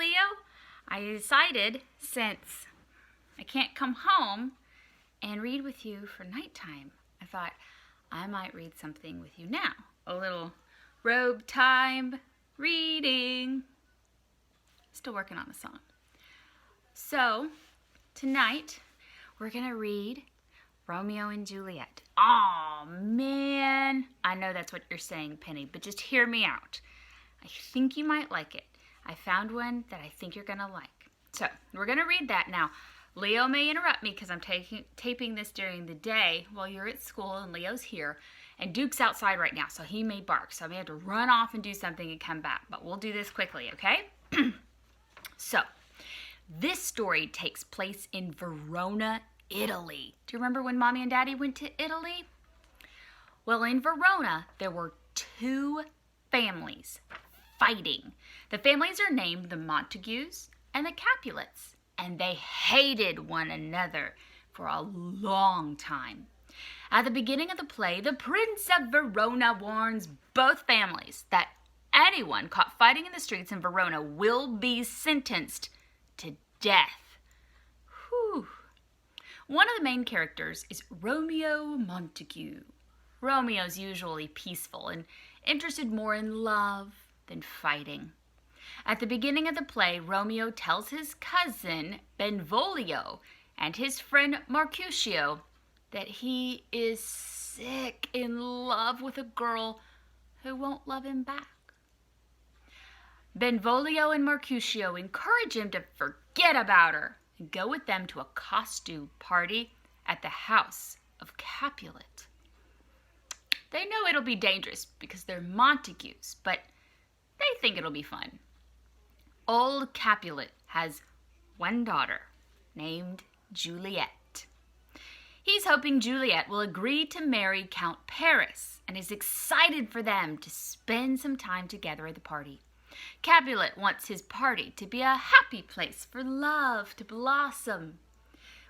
Leo. I decided, since I can't come home and read with you for nighttime, I thought I might read something with you now. A little robe time reading. Still working on the song. So, tonight we're going to read Romeo and Juliet. Oh man, I know that's what you're saying, Penny, but just hear me out. I think you might like it. I found one that I think you're going to like. So, we're going to read that now. Leo may interrupt me because I'm taping this during the day while you're at school and Leo's here. And Duke's outside right now, so he may bark. So I may have to run off and do something and come back. But we'll do this quickly, okay? So, this story takes place in Verona, Italy. Do you remember when Mommy and Daddy went to Italy? Well, in Verona, there were two families fighting. The families are named the Montagues and the Capulets, and they hated one another for a long time. At the beginning of the play, the Prince of Verona warns both families that anyone caught fighting in the streets in Verona will be sentenced to death. Whew. One of the main characters is Romeo Montague. Romeo's usually peaceful and interested more in love than fighting. At the beginning of the play, Romeo tells his cousin Benvolio and his friend Mercutio that he is sick in love with a girl who won't love him back. Benvolio and Mercutio encourage him to forget about her and go with them to a costume party at the house of Capulet. They know it'll be dangerous because they're Montagues, but they think it'll be fun. Old Capulet has one daughter named Juliet. He's hoping Juliet will agree to marry Count Paris and is excited for them to spend some time together at the party. Capulet wants his party to be a happy place for love to blossom.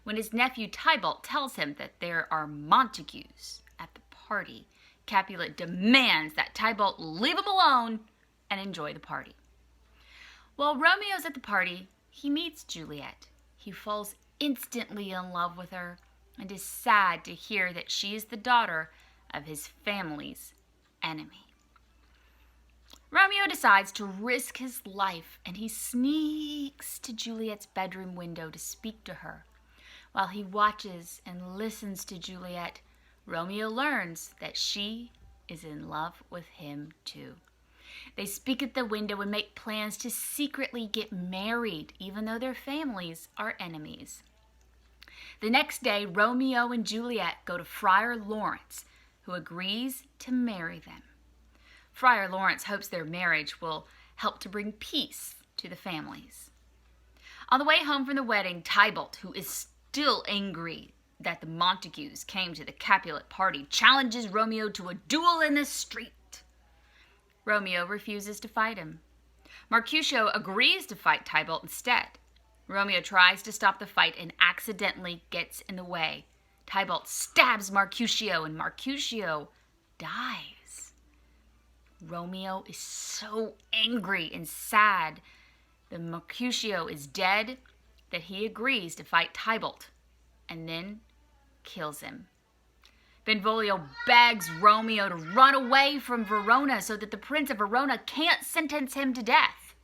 When his nephew Tybalt tells him that there are Montagues at the party, Capulet demands that Tybalt leave him alone and enjoy the party. While Romeo's at the party, he meets Juliet. He falls instantly in love with her and is sad to hear that she is the daughter of his family's enemy. Romeo decides to risk his life, and he sneaks to Juliet's bedroom window to speak to her. While he watches and listens to Juliet, Romeo learns that she is in love with him too. They speak at the window and make plans to secretly get married, even though their families are enemies. The next day, Romeo and Juliet go to Friar Lawrence, who agrees to marry them. Friar Lawrence hopes their marriage will help to bring peace to the families. On the way home from the wedding, Tybalt, who is still angry that the Montagues came to the Capulet party, challenges Romeo to a duel in the street. Romeo refuses to fight him. Mercutio agrees to fight Tybalt instead. Romeo tries to stop the fight and accidentally gets in the way. Tybalt stabs Mercutio and Mercutio dies. Romeo is so angry and sad that Mercutio is dead that he agrees to fight Tybalt and then kills him. Benvolio begs Romeo to run away from Verona so that the Prince of Verona can't sentence him to death.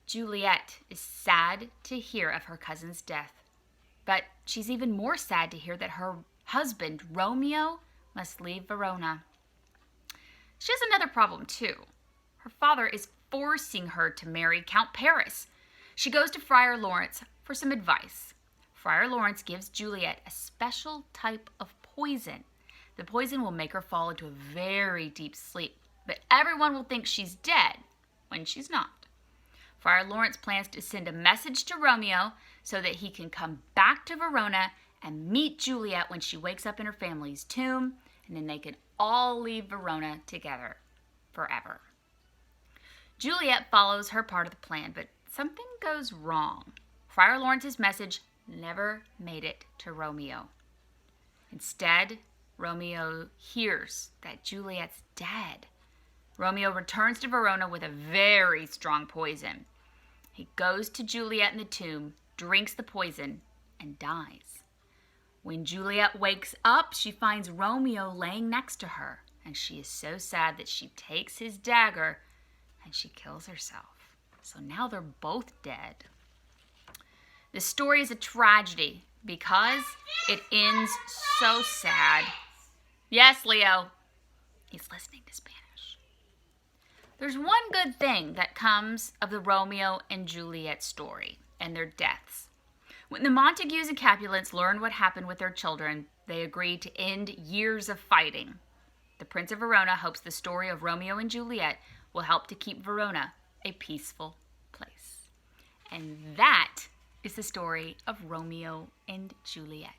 Juliet is sad to hear of her cousin's death, but she's even more sad to hear that her husband, Romeo, must leave Verona. She has another problem, too. Her father is forcing her to marry Count Paris. She goes to Friar Lawrence for some advice. Friar Lawrence gives Juliet a special type of poison. The poison will make her fall into a very deep sleep, but everyone will think she's dead when she's not. Friar Lawrence plans to send a message to Romeo so that he can come back to Verona and meet Juliet when she wakes up in her family's tomb, and then they can all leave Verona together forever. Juliet follows her part of the plan, but something goes wrong. Friar Lawrence's message never made it to Romeo. Instead, Romeo hears that Juliet's dead. Romeo returns to Verona with a very strong poison. He goes to Juliet in the tomb, drinks the poison, and dies. When Juliet wakes up, she finds Romeo laying next to her, and she is so sad that she takes his dagger and she kills herself. So now they're both dead. This story is a tragedy because it ends so sad. Yes, Leo. He's listening to Spanish. There's one good thing that comes of the Romeo and Juliet story and their deaths. When the Montagues and Capulets learned what happened with their children, they agreed to end years of fighting. The Prince of Verona hopes the story of Romeo and Juliet will help to keep Verona a peaceful place. And that is the story of Romeo and Juliet.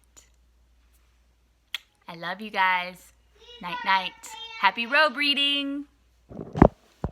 I love you guys. Night, night. Happy Robe reading.